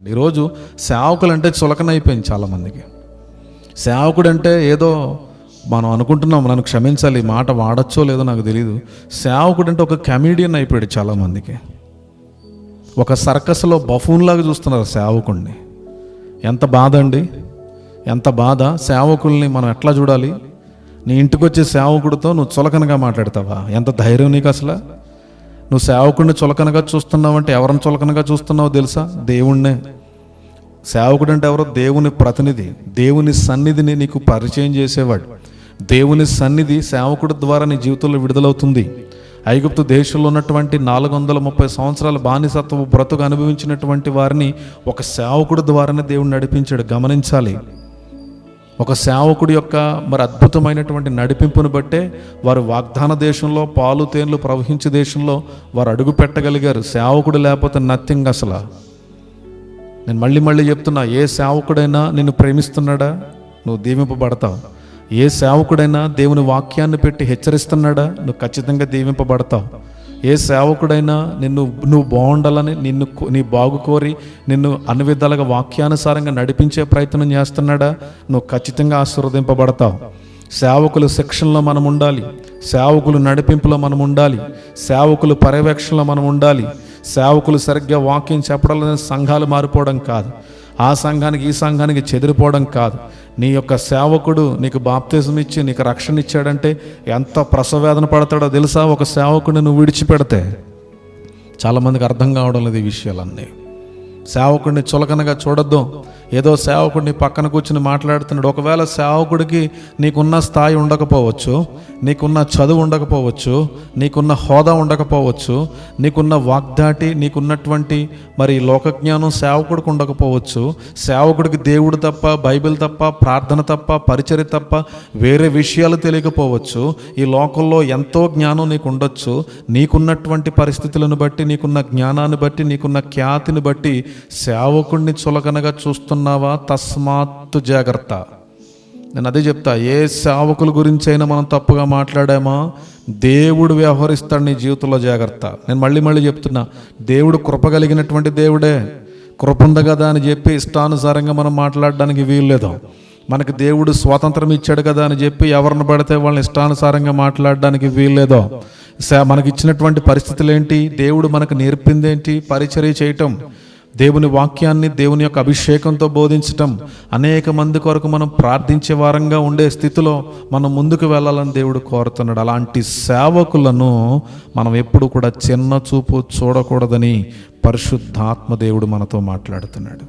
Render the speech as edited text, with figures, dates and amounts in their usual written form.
ఈరోజు సేవకులు అంటే చులకన అయిపోయింది చాలామందికి. సేవకుడు అంటే ఏదో మనం అనుకుంటున్నాం, నన్ను క్షమించాలి, ఈ మాట వాడచ్చో లేదో నాకు తెలియదు. సేవకుడు అంటే ఒక కమెడియన్ అయిపోయాడు చాలామందికి. ఒక సర్కస్లో బఫూన్లాగా చూస్తున్నారు సేవకుడిని. ఎంత బాధ అండి, ఎంత బాధ. సేవకుల్ని మనం ఎట్లా చూడాలి? నీ ఇంటికి వచ్చే సేవకుడితో నువ్వు చులకనగా మాట్లాడతావా? ఎంత ధైర్యం నీకు అసలు? నువ్వు సేవకుడిని చులకనగా చూస్తున్నావు అంటే ఎవరిని చులకనగా చూస్తున్నావో తెలుసా? దేవుణ్ణే. సేవకుడు అంటే ఎవరో? దేవుని ప్రతినిధి, దేవుని సన్నిధిని నీకు పరిచయం చేసేవాడు. దేవుని సన్నిధి సేవకుడి ద్వారా నీ జీవితంలో విడుదలవుతుంది. ఐగుప్తు దేశంలో ఉన్నటువంటి 430 సంవత్సరాల బానిసత్వ బ్రతుకు అనుభవించినటువంటి వారిని ఒక సేవకుడి ద్వారానే దేవుడు నడిపించాడు. గమనించాలి. ఒక సేవకుడి యొక్క అద్భుతమైనటువంటి నడిపింపును బట్టే వారు వాగ్దాన దేశంలో, పాలు తేనెలు ప్రవహించే దేశంలో వారు అడుగు పెట్టగలిగారు. సేవకుడు లేకపోతే నథింగ్ అసలు. నేను మళ్ళీ చెప్తున్నా, ఏ సేవకుడైనా నిన్ను ప్రేమిస్తున్నాడా? నువ్వు దీవింపబడతావు. ఏ సేవకుడైనా దేవుని వాక్యాన్ని పెట్టి హెచ్చరిస్తున్నాడా? నువ్వు ఖచ్చితంగా దీవింపబడతావు. ఏ సేవకుడైనా నువ్వు బాగుండాలని నీ బాగు కోరి నిన్ను అన్ని విధాలుగా వాక్యానుసారంగా నడిపించే ప్రయత్నం చేస్తున్నాడా? నువ్వు ఖచ్చితంగా ఆశీర్వదింపబడతావు. సేవకుల శిక్షణలో మనం ఉండాలి, సేవకులు నడిపింపులో మనం ఉండాలి, సేవకులు పర్యవేక్షణలో మనం ఉండాలి. సేవకులు సరిగ్గా వాక్యం చెప్పడం సంఘాలు మారిపోవడం కాదు, ఆ సంఘానికి ఈ సంఘానికి చెదిరిపోవడం కాదు. నీ యొక్క సేవకుడు నీకు బాప్తిజం ఇచ్చి నీకు రక్షణ ఇచ్చాడంటే ఎంత ప్రసవేదన పడతాడో తెలుసా? ఒక సేవకుడిని నువ్వు విడిచిపెడితే. చాలామందికి అర్థం కావడం లేదు ఈ విషయాలన్నీ. సేవకుడిని చులకనగా చూడొద్దు. ఏదో సేవకుడిని పక్కన కూర్చుని మాట్లాడుతున్నాడు. ఒకవేళ సేవకుడికి నీకున్న స్థాయి ఉండకపోవచ్చు, నీకున్న చదువు ఉండకపోవచ్చు, నీకున్న హోదా ఉండకపోవచ్చు, నీకున్న వాగ్దాటి, నీకున్నటువంటి లోకజ్ఞానం సేవకుడికి ఉండకపోవచ్చు. సేవకుడికి దేవుడు తప్ప, బైబిల్ తప్ప, ప్రార్థన తప్ప, పరిచర్య తప్ప వేరే విషయాలు తెలియకపోవచ్చు. ఈ లోకంలో ఎంతో జ్ఞానం నీకు ఉండొచ్చు. నీకున్నటువంటి పరిస్థితులను బట్టి, నీకున్న జ్ఞానాన్ని బట్టి, నీకున్న ఖ్యాతిని బట్టి సేవకుడిని చులకనగా చూస్తున్నావా? తస్మాత్తు జాగ్రత్త. నేను అదే చెప్తా, ఏ సేవకుల గురించి అయినా మనం తప్పుగా మాట్లాడామా దేవుడు వ్యవహరిస్తాడు నీ జీవితంలో. జాగ్రత్త. నేను మళ్ళీ చెప్తున్నా, దేవుడు కృప కలిగినటువంటి దేవుడే. కృప ఉంది కదా అని చెప్పి ఇష్టానుసారంగా మనం మాట్లాడడానికి వీల్లేదు. మనకి దేవుడు స్వాతంత్రం ఇచ్చాడు కదా అని చెప్పి ఎవరిని పడితే వాళ్ళని ఇష్టానుసారంగా మాట్లాడడానికి వీల్లేదు. మనకి ఇచ్చినటువంటి పరిస్థితులు ఏంటి? దేవుడు మనకు నేర్పిందేంటి? పరిచర్య చేయటం, దేవుని వాక్యాన్ని దేవుని యొక్క అభిషేకంతో బోధించటం, అనేక మంది కొరకు మనం ప్రార్థించే వారంగా ఉండే స్థితిలో మనం ముందుకు వెళ్ళాలని దేవుడు కోరుతున్నాడు. అలాంటి సేవకులను మనం ఎప్పుడు కూడా చిన్న చూపు చూడకూడదని పరిశుద్ధాత్మ దేవుడు మనతో మాట్లాడుతున్నాడు.